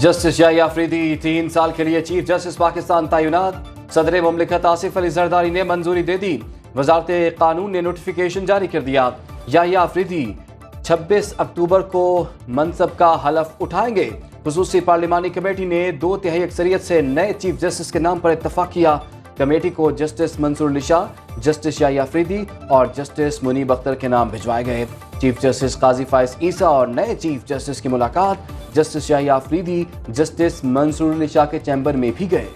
Justice Yahya Afridi 3 साल के लिए चीफ जस्टिस पाकिस्तान तैनात। सदर मुमलिकत आसिफ अली जरदारी ने मंजूरी दे दी। वजारत कानून ने नोटिफिकेशन जारी कर दिया। याहिया अफरीदी 26 अक्टूबर को मनसब का हलफ उठाएंगे। खुसूसी पार्लिमानी कमेटी ने 2/3 अक्सरियत से नए चीफ जस्टिस के नाम पर इत्तफाक किया। कमेटी को जस्टिस मंसूर अली शाह, जस्टिस याहिया अफरीदी और जस्टिस मुनीब अख्तर के नाम भिजवाए गए। चीफ जस्टिस काजी फाइज ईसा और नए चीफ जस्टिस की मुलाकात जस्टिस याहिया अफरीदी जस्टिस मंसूर अली शाह के चैम्बर में भी गए।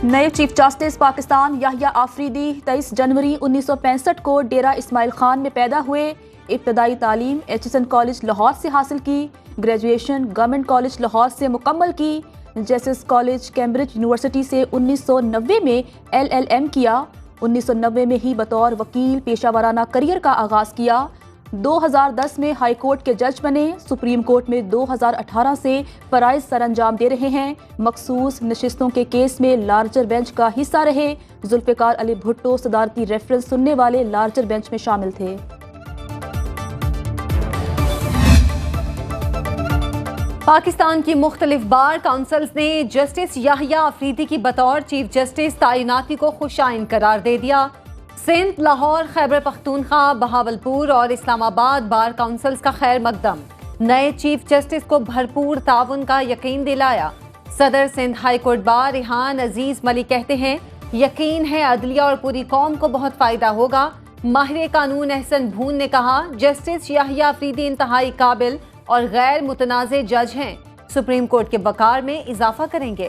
नए चीफ जस्टिस पाकिस्तान याहिया अफरीदी 23 जनवरी 1965 को डेरा इस्माइल खान में पैदा हुए। इब्तदाई तालीम एचएसएन कॉलेज लाहौर से हासिल की। ग्रेजुएशन गवर्नमेंट कॉलेज लाहौर से मुकम्मल की। जेसस कॉलेज कैम्ब्रिज यूनिवर्सिटी से 1990 में LLM किया। 1990 में ही बतौर वकील पेशावराना करियर का आगाज़ किया। 2010 में हाई कोर्ट के जज बने। सुप्रीम कोर्ट में 2018 से फराइज सरअंजाम दे रहे हैं। मखसूस नशिस्तों के केस में लार्जर बेंच का हिस्सा रहे। जुल्फ़िकार अली भुट्टो सदारती रेफरेंस सुनने वाले लार्जर बेंच में शामिल थे। पाकिस्तान की मुख्तलिफ बार काउंसिल्स ने जस्टिस याहिया अफरीदी की बतौर चीफ जस्टिस तैनाती को खुशाइन करार दे दिया। सिंध, लाहौर, खैबर पख्तूनख्वा, बहावलपुर और इस्लामाबाद बार काउंसिल्स का खैर मकदम नए चीफ जस्टिस को भरपूर ताउन का यकीन दिलाया। सदर Sindh high court bar Rihan अजीज मलिक कहते हैं, यकीन है अदलिया और पूरी कौम को बहुत फायदा होगा। माहिर कानून एहसन भून ने कहा, जस्टिस याहिया अफरीदी इंतहाई काबिल और गैर मुतनाज़े जज हैं, सुप्रीम कोर्ट के वक़ार में इजाफा करेंगे।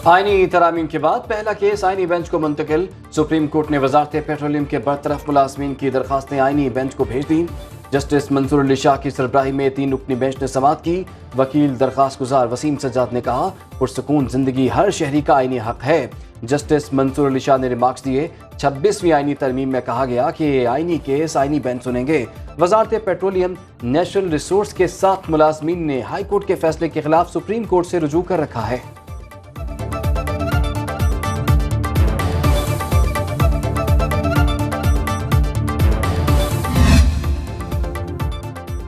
आईनी तरामीम के बाद पहला केस आईनी बेंच को मुंतकिल। सुप्रीम कोर्ट ने वजारत पेट्रोलियम के बरतरफ मुलाजमीन की दरखास्तें आईनी बेंच को भेज दी। जस्टिस मंसूर अली शाह की सरबराही में 3 रुकनी बेंच ने समाअत की। वकील दरखास्त गुजार वसीम सज्जाद ने कहा, पुरसकून जिंदगी हर शहरी का आईनी हक है। जस्टिस मंसूर अली शाह ने रिमार्क्स दिए, 26वीं आईनी तरमीम में कहा गया कि आईनी केस आईनी बेंच सुनेंगे। वजारत पेट्रोलियम नेशनल रिसोर्स के 7 मुलाजमीन ने हाई कोर्ट के फैसले के खिलाफ सुप्रीम कोर्ट से रुजू कर रखा है।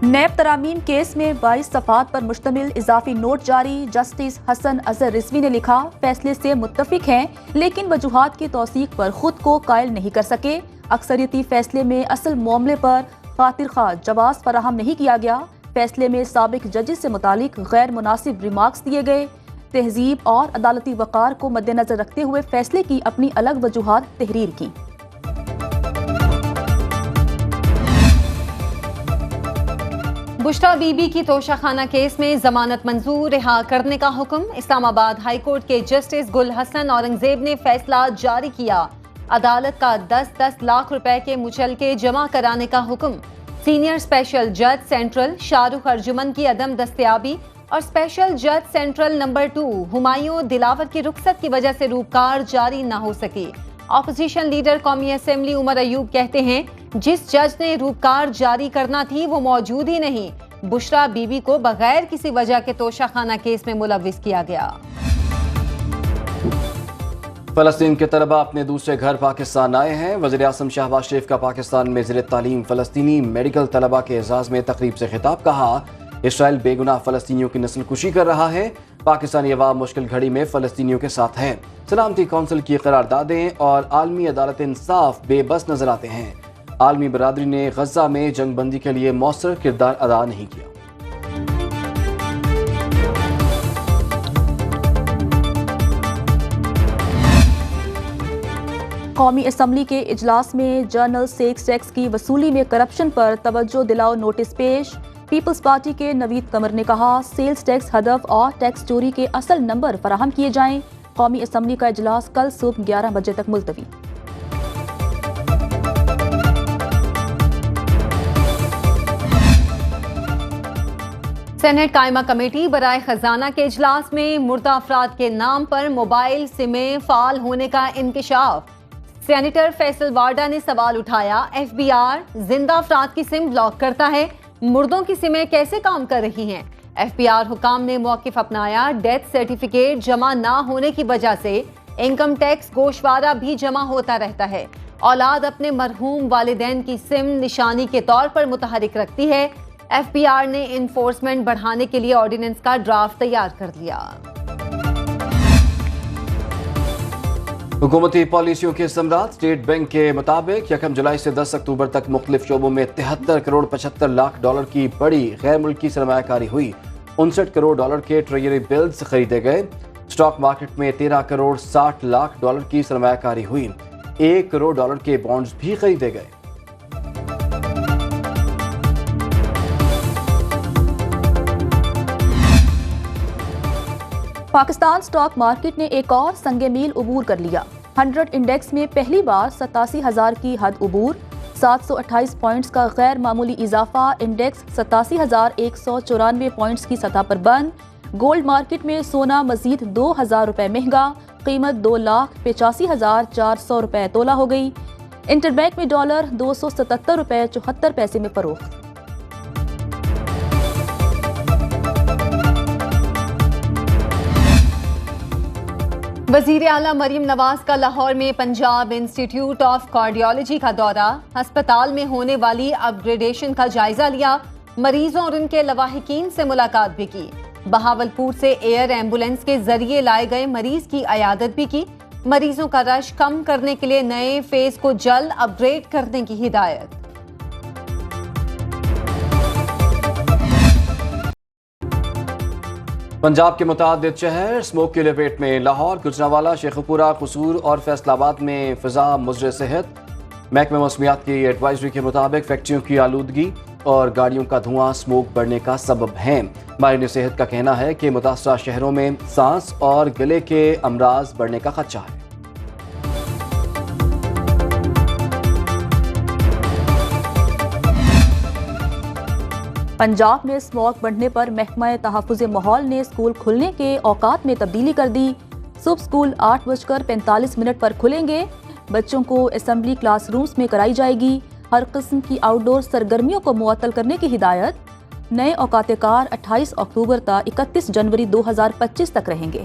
नैब तरामीम केस में 22 सफ़ात पर मुश्तमिल इजाफी नोट जारी। जस्टिस हसन अजहर रिजवी ने लिखा, फैसले से मुत्तफिक हैं लेकिन वजूहात की तौसीक पर खुद को कायल नहीं कर सके। अक्सरियती फैसले में असल मामले पर खातिर खा जवाब फराहम नहीं किया गया। फैसले में साबिक जजेस से मुतालिक गैर मुनासिब रिमार्क्स दिए गए। तहजीब और अदालती वक़ार को मद्देनजर रखते हुए फैसले की अपनी अलग वजूहात तहरीर की। बुशरा बीबी की तोशाखाना केस में जमानत मंजूर, रिहा करने का हुक्म। इस्लामाबाद हाई कोर्ट के जस्टिस गुल हसन औरंगजेब ने फैसला जारी किया। अदालत का 10-10 लाख रुपए के मुचलके जमा कराने का हुक्म। सीनियर स्पेशल जज सेंट्रल शाहरुख अर्जुमन की अदम दस्तयाबी और स्पेशल जज सेंट्रल नंबर 2 हुमायूं दिलावर की रुखसत की वजह से रूपकार जारी न हो सकी। ऑपोजिशन लीडर कौमी असेंबली उमर अयूब कहते हैं, जिस जज ने रूपकार जारी करना थी वो मौजूद ही नहीं। बुशरा बीबी को बगैर किसी वजह के तोशाखाना केस में मुलव्विस किया गया। फलस्तीन के तलबा अपने दूसरे घर पाकिस्तान आए हैं। वज़ीर आज़म शहबाज शरीफ का पाकिस्तान में ज़ेर तालीम फलस्तीनी मेडिकल तलबा के एजाज़ में तकरीब से खिताब। कहा, इसराइल बेगुनाह फलस्तीनियों की नस्ल कुशी कर रहा है। पाकिस्तानी अवाम मुश्किल घड़ी में फलस्तीनियों के साथ है। सलामती कौंसिल की करारदादें और आलमी अदालत इंसाफ बेबस नजर आते हैं। आलमी बरादरी ने गजा में जंग बंदी के लिए मौसर किरदार अदा नहीं किया। कौमी असम्बली के इजलास में जर्नल सेल्स टैक्स की वसूली में करप्शन पर तवज्जो दिलाओ नोटिस पेश। पीपल्स पार्टी के नवीद कमर ने कहा, सेल्स टैक्स हदफ और टैक्स चोरी के असल नंबर फराहम किए जाएं। कौमी असम्बली का इजलास कल सुबह 11 बजे तक मुलतवी। सेनेट कायमा कमेटी बराए खजाना के इजलास में मुर्दा अफराद के नाम पर मोबाइल सिमें फाल होने का इंकशाफ। सेनेटर फैसल वार्डा ने सवाल उठाया, एफबीआर जिंदा अफराद की सिम ब्लॉक करता है, मुर्दों की सिमें कैसे काम कर रही हैं? एफबीआर हुकाम ने मौकिफ अपनाया, डेथ सर्टिफिकेट जमा ना होने की वजह से इनकम टैक्स गोशवारा भी जमा होता रहता है। اولاد اپنے مرحوم والدین کی سم نشانی کے طور پر متحرک رکھتی ہے۔ ایف بی آر نے انفورسمنٹ بڑھانے کے لیے آرڈیننس کا ڈرافٹ تیار کر لیا۔ حکومتی پالیسیوں کے ثمرات۔ اسٹیٹ بینک کے مطابق 1 جولائی سے 10 اکتوبر تک مختلف شعبوں میں 73 کروڑ 75 لاکھ ڈالر کی بڑی غیر ملکی سرمایہ کاری ہوئی۔ 59 کروڑ ڈالر کے ٹریجری بلز خریدے گئے۔ اسٹاک مارکیٹ میں 13 کروڑ 60 لاکھ ڈالر کی سرمایہ کاری ہوئی۔ 1 کروڑ ڈالر کے بانڈز بھی خریدے گئے۔ پاکستان سٹاک مارکیٹ نے ایک اور سنگ میل عبور کر لیا۔ 100 انڈیکس میں پہلی بار 87,000 کی حد عبور، 728 پوائنٹس کا غیر معمولی اضافہ۔ انڈیکس 87,194 پوائنٹس کی سطح پر بند۔ گولڈ مارکیٹ میں سونا مزید 2,000 روپے مہنگا، قیمت 2,85,400 روپے تولہ ہو گئی۔ انٹر بینک میں ڈالر 277 روپے 74 پیسے میں فروخت۔ وزیر اعلیٰ مریم نواز کا لاہور میں پنجاب انسٹیٹیوٹ آف کارڈیالوجی کا دورہ، ہسپتال میں ہونے والی اپ گریڈیشن کا جائزہ لیا، مریضوں اور ان کے لواحقین سے ملاقات بھی کی۔ بہاولپور سے ایئر ایمبولینس کے ذریعے لائے گئے مریض کی عیادت بھی کی۔ مریضوں کا رش کم کرنے کے لیے نئے فیز کو جلد اپ گریڈ کرنے کی ہدایت۔ پنجاب کے متعدد شہر اسموک کی لپیٹ میں۔ لاہور، گجرانوالہ، شیخوپورہ، قصور اور فیصل آباد میں فضا مضر صحت۔ محکمہ موسمیات کی ایڈوائزری کے مطابق فیکٹریوں کی آلودگی اور گاڑیوں کا دھواں اسموک بڑھنے کا سبب ہیں۔ ماہرین صحت کا کہنا ہے کہ متاثرہ شہروں میں سانس اور گلے کے امراض بڑھنے کا خدشہ ہے۔ پنجاب میں اسموگ بڑھنے پر محکمہ تحفظ ماحول نے اسکول کھلنے کے اوقات میں تبدیلی کر دی۔ صبح اسکول 8:45 پر کھلیں گے۔ بچوں کو اسمبلی کلاس رومز میں کرائی جائے گی۔ ہر قسم کی آؤٹ ڈور سرگرمیوں کو معطل کرنے کی ہدایت۔ نئے اوقات کار 28 اکتوبر تا 31 جنوری 2025 تک رہیں گے۔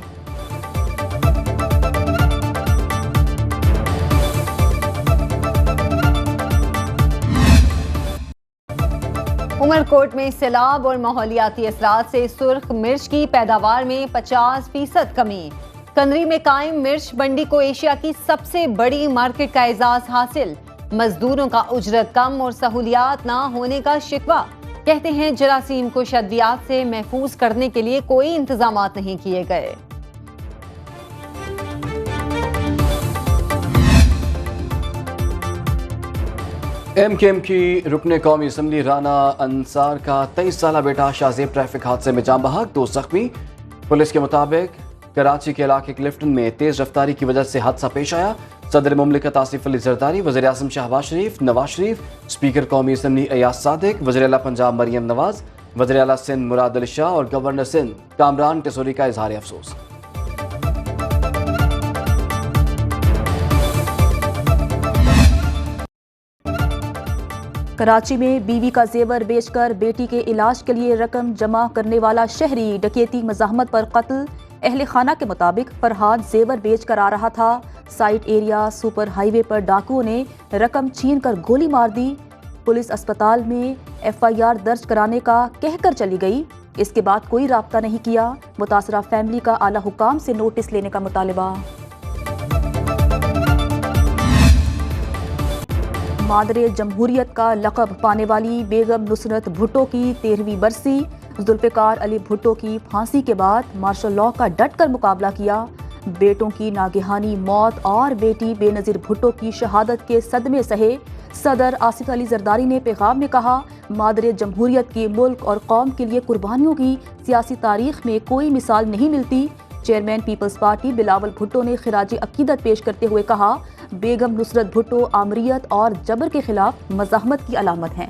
عمرکوٹ میں سیلاب اور ماحولیاتی اثرات سے سرخ مرچ کی پیداوار میں 50% کمی۔ کنری میں قائم مرچ منڈی کو ایشیا کی سب سے بڑی مارکیٹ کا اعزاز حاصل۔ مزدوروں کا اجرت کم اور سہولیات نہ ہونے کا شکوہ۔ کہتے ہیں جراثیم کو ادویات سے محفوظ کرنے کے لیے کوئی انتظامات نہیں کیے گئے۔ ایم کیو ایم کی رکن قومی اسمبلی رانا انصار کا 23 سالہ بیٹا شاہزیب ٹریفک حادثے میں جاں بحق، 2 زخمی۔ پولیس کے مطابق کراچی کے علاقے کلفٹن میں تیز رفتاری کی وجہ سے حادثہ پیش آیا۔ صدر مملکت آصف علی زرداری، وزیر اعظم شہباز شریف، نواز شریف، اسپیکر قومی اسمبلی ایاز صادق، وزیر اعلیٰ پنجاب مریم نواز، وزیر اعلیٰ سندھ مراد علی شاہ اور گورنر سندھ کامران ٹیسوری کا اظہار افسوس۔ کراچی میں بیوی کا زیور بیچ کر بیٹی کے علاج کے لیے رقم جمع کرنے والا شہری ڈکیتی مزاحمت پر قتل۔ اہل خانہ کے مطابق فرحاد زیور بیچ کر آ رہا تھا۔ سائٹ ایریا سپر ہائی وے پر ڈاکوؤں نے رقم چھین کر گولی مار دی۔ پولیس اسپتال میں FIR درج کرانے کا کہہ کر چلی گئی۔ اس کے بعد کوئی رابطہ نہیں کیا۔ متاثرہ فیملی کا اعلیٰ حکام سے نوٹس لینے کا مطالبہ۔ مادر جمہوریت کا لقب پانے والی بیگم نصرت بھٹو کی 13ویں برسی۔ ذوالفقار علی بھٹو کی پھانسی کے بعد مارشل لاء کا ڈٹ کر مقابلہ کیا۔ بیٹوں کی ناگہانی موت اور بیٹی بے نظیر بھٹو کی شہادت کے صدمے سہے۔ صدر آصف علی زرداری نے پیغام میں کہا، مادر جمہوریت کی ملک اور قوم کے لیے قربانیوں کی سیاسی تاریخ میں کوئی مثال نہیں ملتی۔ چیئرمین پیپلز پارٹی بلاول بھٹو نے خراج عقیدت پیش کرتے ہوئے کہا، بیگم نصرت بھٹو آمریت اور جبر کے خلاف مزاحمت کی علامت ہیں۔